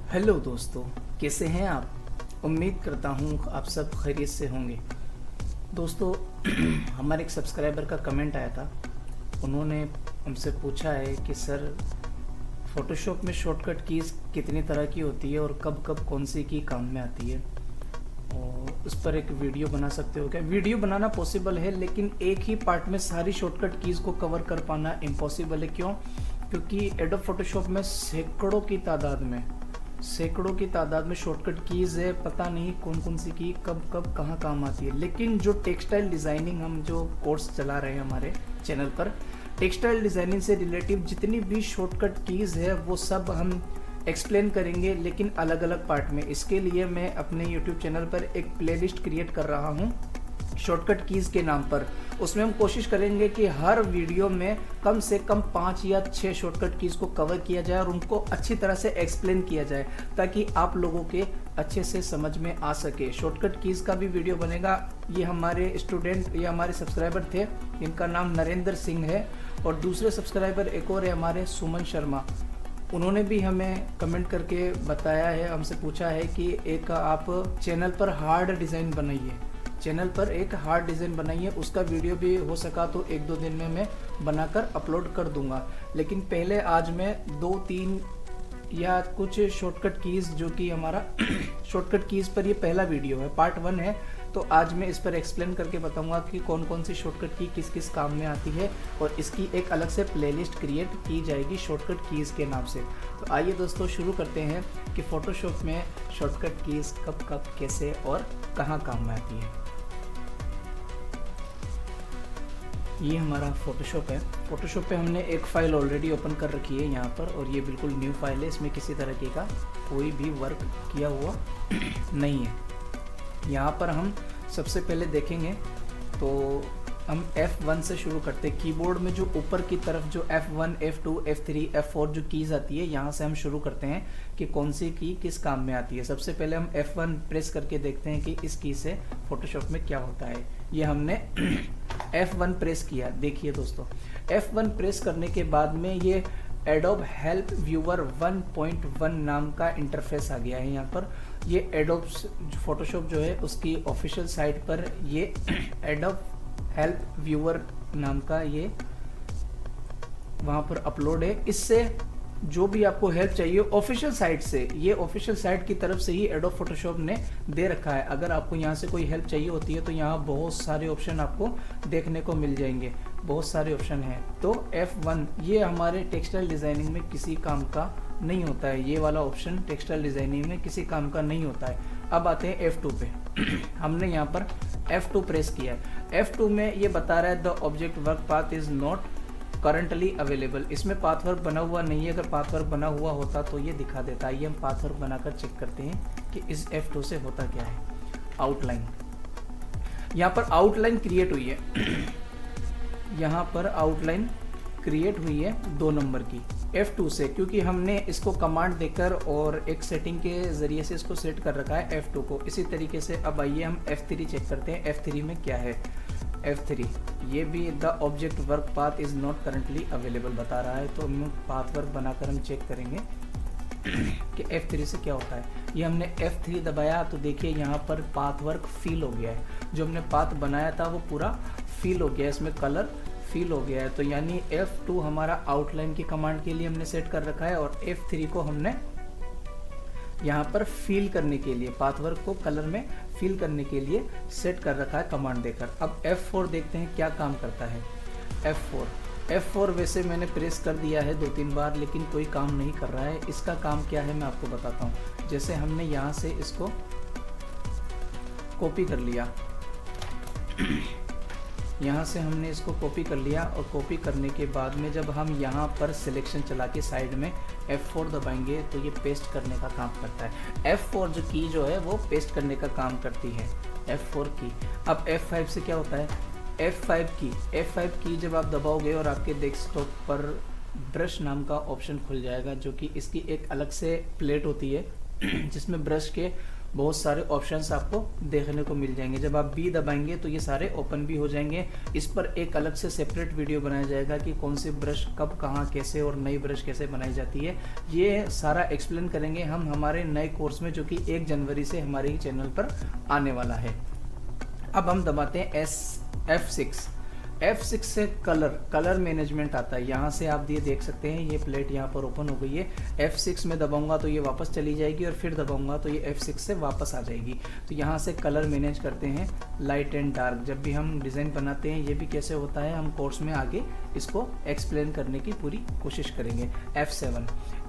Hello दोस्तों, कैसे हैं आप। उम्मीद करता हूँ आप सब खैरियत से होंगे। दोस्तों हमारे एक सब्सक्राइबर का कमेंट आया था। उन्होंने हमसे पूछा है कि सर, फ़ोटोशॉप में शॉर्टकट कीज़ कितनी तरह की होती है और कब कब कौन सी की काम में आती है, और उस पर एक वीडियो बना सकते हो क्या। वीडियो बनाना पॉसिबल है, लेकिन एक ही पार्ट में सारी शॉर्टकट कीज़ को कवर कर पाना इम्पॉसिबल है। क्यों? क्योंकि एडोब फोटोशॉप में सैकड़ों की तादाद में शॉर्टकट कीज़ है। पता नहीं कौन कौन सी की कब कब कहाँ काम आती है। लेकिन जो टेक्सटाइल डिज़ाइनिंग, हम जो कोर्स चला रहे हैं हमारे चैनल पर, टेक्सटाइल डिज़ाइनिंग से रिलेटिव जितनी भी शॉर्टकट कीज़ है वो सब हम एक्सप्लेन करेंगे, लेकिन अलग अलग पार्ट में। इसके लिए मैं अपने यूट्यूब चैनल पर एक प्लेलिस्ट क्रिएट कर रहा हूँ शॉर्टकट कीज़ के नाम पर। उसमें हम कोशिश करेंगे कि हर वीडियो में कम से कम 5 या 6 शॉर्टकट कीज़ को कवर किया जाए और उनको अच्छी तरह से एक्सप्लेन किया जाए, ताकि आप लोगों के अच्छे से समझ में आ सके। शॉर्टकट कीज़ का भी वीडियो बनेगा। ये हमारे स्टूडेंट या हमारे सब्सक्राइबर थे, इनका नाम नरेंद्र सिंह है, और दूसरे सब्सक्राइबर एक और है हमारे, सुमन शर्मा। उन्होंने भी हमें कमेंट करके बताया है, हमसे पूछा है कि एक आप चैनल पर हार्ड डिज़ाइन बनाइए। उसका वीडियो भी हो सका तो 1-2 दिन में मैं बनाकर अपलोड कर दूंगा। लेकिन पहले आज मैं 2-3 या कुछ शॉर्टकट कीज़, जो कि हमारा शॉर्टकट कीज़ पर ये पहला वीडियो है, पार्ट 1 है, तो आज मैं इस पर एक्सप्लेन करके बताऊंगा कि कौन कौन सी शॉर्टकट की किस किस काम में आती है, और इसकी एक अलग से प्लेलिस्ट क्रिएट की जाएगी शॉर्टकट कीज़ के नाम से। तो आइए दोस्तों, शुरू करते हैं कि फ़ोटोशॉप में शॉर्टकट कीज़ कब कब कैसे और कहाँ काम में आती है। ये हमारा फ़ोटोशॉप है। फ़ोटोशॉप पे हमने एक फ़ाइल ऑलरेडी ओपन कर रखी है यहाँ पर, और ये बिल्कुल न्यू फाइल है। इसमें किसी तरीके का कोई भी वर्क किया हुआ नहीं है। यहाँ पर हम सबसे पहले देखेंगे तो हम F1 से शुरू करते हैं। कीबोर्ड में जो ऊपर की तरफ जो F1, F2, F3, F4 जो कीज़ आती है, यहाँ से हम शुरू करते हैं कि कौन सी की किस काम में आती है। सबसे पहले हम F1 प्रेस करके देखते हैं कि इस की से फ़ोटोशॉप में क्या होता है। ये हमने F1 प्रेस किया। देखिए दोस्तों, F1 प्रेस करने के बाद में ये एडोब हेल्प व्यूअर 1.1 नाम का इंटरफेस आ गया है। यहाँ पर ये एडोब फोटोशॉप जो है उसकी ऑफिशियल साइट पर ये एडोब हेल्प व्यूअर नाम का ये वहाँ पर अपलोड है। इससे जो भी आपको हेल्प चाहिए ऑफिशियल साइट से, ये ऑफिशियल साइट की तरफ से ही एडोब फोटोशॉप ने दे रखा है। अगर आपको यहाँ से कोई हेल्प चाहिए होती है तो यहाँ बहुत सारे ऑप्शन आपको देखने को मिल जाएंगे, बहुत सारे ऑप्शन हैं। तो F1 ये हमारे टेक्सटाइल डिज़ाइनिंग में किसी काम का नहीं होता है। ये वाला ऑप्शन टेक्सटाइल डिज़ाइनिंग में किसी काम का नहीं होता है। अब आते हैं F2 पे। हमने यहाँ पर F2 प्रेस किया है। F2 में ये बता रहा है the object work path is not currently available. इसमें पाथवर्क बना हुआ नहीं है। अगर पाथवर्क बना हुआ होता तो ये दिखा देता है। ये हम पाथवर्क बनाकर चेक करते हैं कि इस F2 से होता क्या है। आउटलाइन, यहाँ पर आउटलाइन क्रिएट हुई है। यहाँ पर आउटलाइन क्रिएट हुई है 2 नंबर की F2 से, क्योंकि हमने इसको कमांड देकर और एक सेटिंग के ज़रिए से इसको सेट कर रखा है F2 को। इसी तरीके से अब आइए हम F3 चेक करते हैं। F3 में क्या है। F3 ये भी the object work path is not currently available बता रहा है। तो हम पाथ वर्क बनाकर हम चेक करेंगे कि F3 से क्या होता है। ये हमने F3 दबाया तो देखिए यहाँ पर पाथ वर्क फील हो गया है। जो हमने पाथ बनाया था वो पूरा फील हो गया है, इसमें कलर फील हो गया है। तो यानी F2 हमारा आउटलाइन की कमांड के लिए हमने सेट कर रखा है, और F3 को हमने यहाँ पर फील करने के लिए, पाथवर्क को कलर में फील करने के लिए सेट कर रखा है कमांड देकर। अब F4 देखते हैं क्या काम करता है। F4 वैसे मैंने प्रेस कर दिया है 2-3 बार, लेकिन कोई काम नहीं कर रहा है। इसका काम क्या है मैं आपको बताता हूँ। जैसे हमने यहाँ से इसको कॉपी कर लिया, यहाँ से हमने इसको कॉपी कर लिया, और कॉपी करने के बाद में जब हम यहाँ पर सिलेक्शन चला के साइड में F4 दबाएंगे तो ये पेस्ट करने का काम करता है। F4 जो की जो है वो पेस्ट करने का काम करती है, F4 की। अब F5 से क्या होता है। F5 की जब आप दबाओगे और आपके डेस्कटॉप पर ब्रश नाम का ऑप्शन खुल जाएगा, जो कि इसकी एक अलग से प्लेट होती है जिसमें ब्रश के बहुत सारे ऑप्शंस आपको देखने को मिल जाएंगे। जब आप बी दबाएंगे तो ये सारे ओपन भी हो जाएंगे। इस पर एक अलग से सेपरेट वीडियो बनाया जाएगा कि कौन सी ब्रश कब कहाँ कैसे और नई ब्रश कैसे बनाई जाती है, ये सारा एक्सप्लेन करेंगे हम हमारे नए कोर्स में जो कि 1 जनवरी से हमारे ही चैनल पर आने वाला है। अब हम दबाते हैं F6। F6 से कलर मैनेजमेंट आता है। यहाँ से आप ये देख सकते हैं, ये प्लेट यहाँ पर ओपन हो गई है। F6 में दबाऊंगा तो ये वापस चली जाएगी और फिर दबाऊंगा तो ये F6 से वापस आ जाएगी। तो यहाँ से कलर मैनेज करते हैं, लाइट एंड डार्क। जब भी हम डिज़ाइन बनाते हैं ये भी कैसे होता है, हम कोर्स में आगे इसको एक्सप्लेन करने की पूरी कोशिश करेंगे।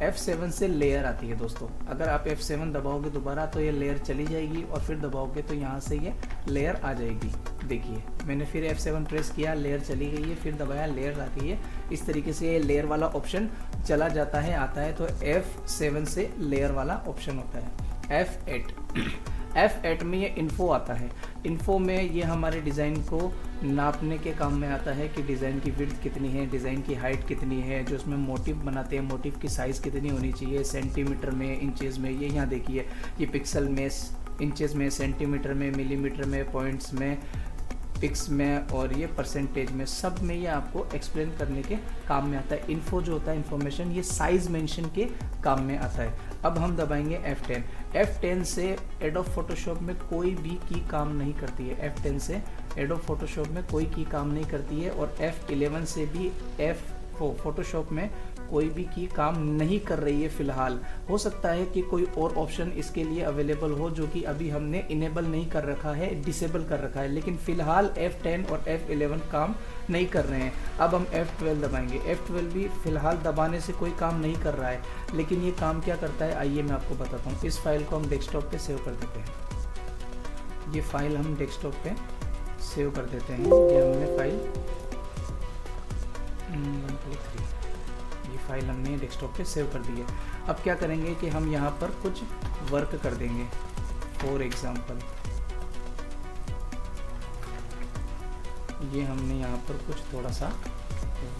F7 से लेयर आती है दोस्तों। अगर आप F7 दबाओगे दोबारा तो ये लेयर चली जाएगी और फिर दबाओगे तो यहाँ से ये लेयर आ जाएगी। देखिए मैंने फिर F7 प्रेस किया, लेयर चली गई है, फिर दबाया, लेयर आ गई है। इस तरीके से ये लेयर वाला ऑप्शन चला जाता है, आता है। तो F7 से लेयर वाला ऑप्शन होता है। F8 में ये इन्फो आता है। इन्फो में ये हमारे डिज़ाइन को नापने के काम में आता है कि डिज़ाइन की विड्थ कितनी है, डिज़ाइन की हाइट कितनी है, जो उसमें मोटिव बनाते हैं मोटिव की साइज़ कितनी होनी चाहिए, सेंटीमीटर में, इंचेस में। ये यहाँ देखिए, ये पिक्सल में, इंचेस में, सेंटीमीटर में, मिलीमीटर में, पॉइंट्स में, पिक्स में और ये परसेंटेज में, सब में ये आपको एक्सप्लेन करने के काम में आता है। इन्फो जो होता है इन्फॉर्मेशन, ये साइज़ मेंशन के काम में आता है। अब हम दबाएंगे F10 से एडोब फोटोशॉप में कोई भी की काम नहीं करती है। F10 से एडोब फोटोशॉप में कोई की काम नहीं करती है और F11 से भी फोटोशॉप में कोई भी की काम नहीं कर रही है फिलहाल। हो सकता है कि कोई और ऑप्शन इसके लिए अवेलेबल हो जो कि अभी हमने इनेबल नहीं कर रखा है, डिसेबल कर रखा है, लेकिन फिलहाल F10 और F11 काम नहीं कर रहे हैं। अब हम F12 दबाएंगे। F12 भी फिलहाल दबाने से कोई काम नहीं कर रहा है, लेकिन ये काम क्या करता है आइए मैं आपको बताता हूँ। इस फाइल को हम डेस्कटॉप पे सेव कर देते हैं। ये फाइल हम डेस्कटॉप पे सेव कर देते हैं। ये हमने फाइल 1.3 ये फाइल हमने डेस्कटॉप पे सेव कर दी है। अब क्या करेंगे कि हम यहाँ पर कुछ वर्क कर देंगे। फॉर एग्जांपल ये हमने यहाँ पर कुछ थोड़ा सा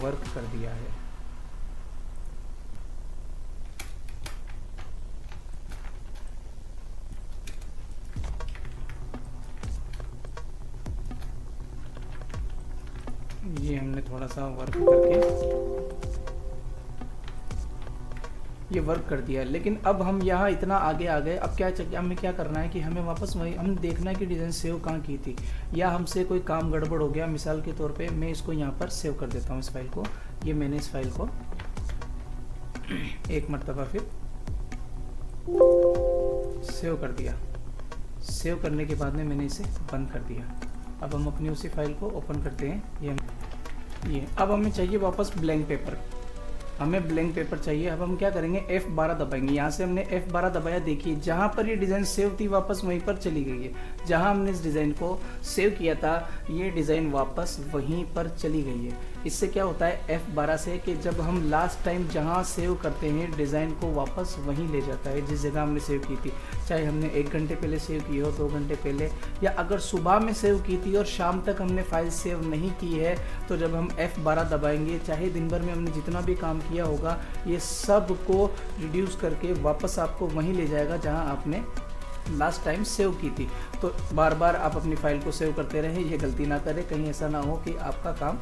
वर्क कर दिया है। ये हमने थोड़ा सा वर्क करके ये वर्क कर दिया, लेकिन अब हम यहाँ इतना आगे आ गए। अब क्या चाहिए, हमें क्या करना है कि हमें वापस वही हम देखना है कि डिज़ाइन सेव कहाँ की थी, या हमसे कोई काम गड़बड़ हो गया। मिसाल के तौर पे मैं इसको यहाँ पर सेव कर देता हूँ, इस फाइल को। ये मैंने इस फाइल को एक मरतबा फिर सेव कर दिया। सेव करने के बाद में मैंने इसे बंद कर दिया। अब हम अपनी उसी फाइल को ओपन करते हैं। ये अब हमें चाहिए वापस ब्लैंक पेपर, हमें ब्लैंक पेपर चाहिए। अब हम क्या करेंगे, F12 दबाएंगे। यहाँ से हमने F12 दबाया, देखिए जहाँ पर ये डिज़ाइन सेव थी वापस वहीं पर चली गई है। जहाँ हमने इस डिज़ाइन को सेव किया था ये डिज़ाइन वापस वहीं पर चली गई है। इससे क्या होता है F12 से कि जब हम लास्ट टाइम जहाँ सेव करते हैं डिज़ाइन को वापस वहीं ले जाता है जिस जगह हमने सेव की थी। चाहे हमने 1 घंटे पहले सेव की हो, 2 घंटे पहले, या अगर सुबह में सेव की थी और शाम तक हमने फाइल सेव नहीं की है, तो जब हम F12 दबाएंगे, चाहे दिन भर में हमने जितना भी काम किया होगा, ये सब को रिड्यूस करके वापस आपको वहीं ले जाएगा जहां आपने लास्ट टाइम सेव की थी। तो बार बार आप अपनी फाइल को सेव करते रहें, ये गलती ना करें, कहीं ऐसा ना हो कि आपका काम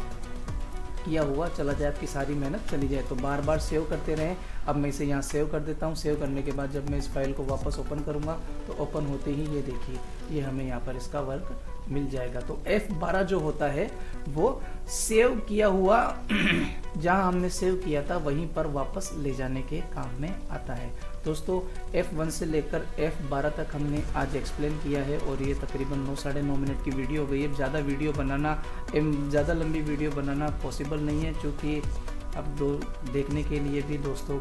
किया हुआ चला जाए, आपकी सारी मेहनत चली जाए। तो बार बार सेव करते रहें। अब मैं इसे यहाँ सेव कर देता हूँ। सेव करने के बाद जब मैं इस फाइल को वापस ओपन करूँगा तो ओपन होते ही ये देखिए, ये हमें यहाँ पर इसका वर्क मिल जाएगा। तो F12 जो होता है वो सेव किया हुआ जहाँ हमने सेव किया था वहीं पर वापस ले जाने के काम में आता है। दोस्तों F1 से लेकर F12 तक हमने आज एक्सप्लेन किया है और ये तकरीबन 9-9.5 मिनट की वीडियो हो गई है। ज़्यादा वीडियो बनाना, ज़्यादा लंबी वीडियो बनाना पॉसिबल नहीं है, क्योंकि अब देखने के लिए भी दोस्तों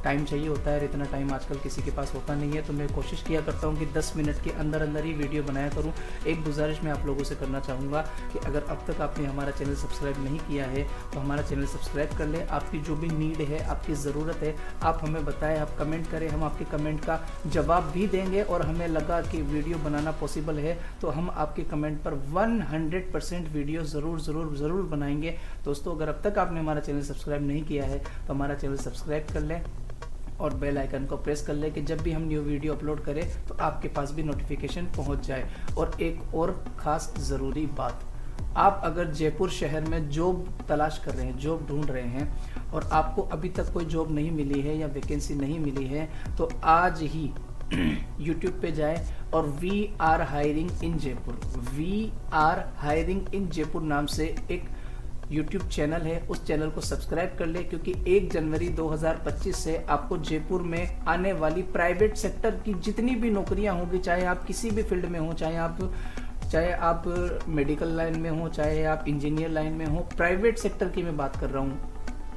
टाइम चाहिए होता है। इतना टाइम आजकल किसी के पास होता नहीं है, तो मैं कोशिश किया करता हूँ कि 10 मिनट के अंदर अंदर ही वीडियो बनाया करूँ। एक गुजारिश मैं आप लोगों से करना चाहूँगा कि अगर अब तक आपने हमारा चैनल सब्सक्राइब नहीं किया है तो हमारा चैनल सब्सक्राइब कर लें। आपकी जो भी नीड है, आपकी ज़रूरत है, आप हमें बताएं, आप कमेंट करें, हम आपके कमेंट का जवाब भी देंगे। और हमें लगा कि वीडियो बनाना पॉसिबल है तो हम आपके कमेंट पर 100% वीडियो ज़रूर बनाएंगे। दोस्तों अगर अब तक आपने हमारा चैनल सब्सक्राइब नहीं किया है तो हमारा चैनल सब्सक्राइब कर लें और बेल आइकन को प्रेस कर ले कि जब भी हम न्यू वीडियो अपलोड करें तो आपके पास भी नोटिफिकेशन पहुंच जाए। और एक और ख़ास ज़रूरी बात, आप अगर जयपुर शहर में जॉब तलाश कर रहे हैं, जॉब ढूंढ रहे हैं और आपको अभी तक कोई जॉब नहीं मिली है या वैकेंसी नहीं मिली है, तो आज ही YouTube पे जाए और we are hiring in Jaipur, we are hiring in Jaipur नाम से एक YouTube चैनल है, उस चैनल को सब्सक्राइब कर ले, क्योंकि 1 जनवरी 2025 से आपको जयपुर में आने वाली प्राइवेट सेक्टर की जितनी भी नौकरियां होंगी, चाहे आप किसी भी फील्ड में हो, चाहे आप मेडिकल लाइन में हो, चाहे आप इंजीनियर लाइन में हो, प्राइवेट सेक्टर की मैं बात कर रहा हूँ,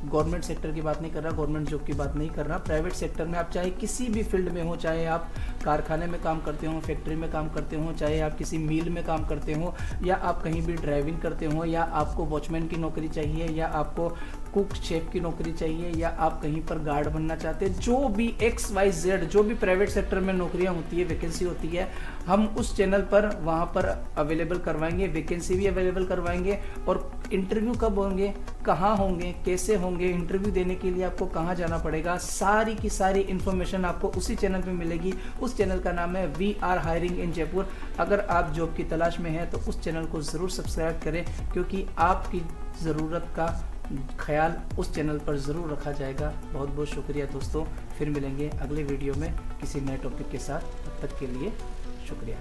गवर्नमेंट सेक्टर की बात नहीं कर रहा, गवर्नमेंट जॉब की बात नहीं कर रहा। प्राइवेट सेक्टर में आप चाहे किसी भी फील्ड में हो, चाहे आप कारखाने में काम करते हो, फैक्ट्री में काम करते हो, चाहे आप किसी मिल में काम करते हो, या आप कहीं भी ड्राइविंग करते हो, या आपको वॉचमैन की नौकरी चाहिए, या आपको कुक शेफ की नौकरी चाहिए, या आप कहीं पर गार्ड बनना चाहते हैं, जो भी XYZ जो भी प्राइवेट सेक्टर में नौकरियां होती है, वैकेंसी होती है, हम उस चैनल पर वहाँ पर अवेलेबल करवाएंगे, वैकेंसी भी अवेलेबल करवाएंगे। और इंटरव्यू कब होंगे, कहाँ होंगे, कैसे होंगे, इंटरव्यू देने के लिए आपको कहाँ जाना पड़ेगा, सारी की सारी इन्फॉर्मेशन आपको उसी चैनल पे मिलेगी। उस चैनल का नाम है we are hiring in Jaipur. अगर आप जॉब की तलाश में हैं तो उस चैनल को ज़रूर सब्सक्राइब करें, क्योंकि आपकी ज़रूरत का ख्याल उस चैनल पर ज़रूर रखा जाएगा। बहुत बहुत शुक्रिया दोस्तों, फिर मिलेंगे अगले वीडियो में किसी नए टॉपिक के साथ। तब तक के लिए शुक्रिया।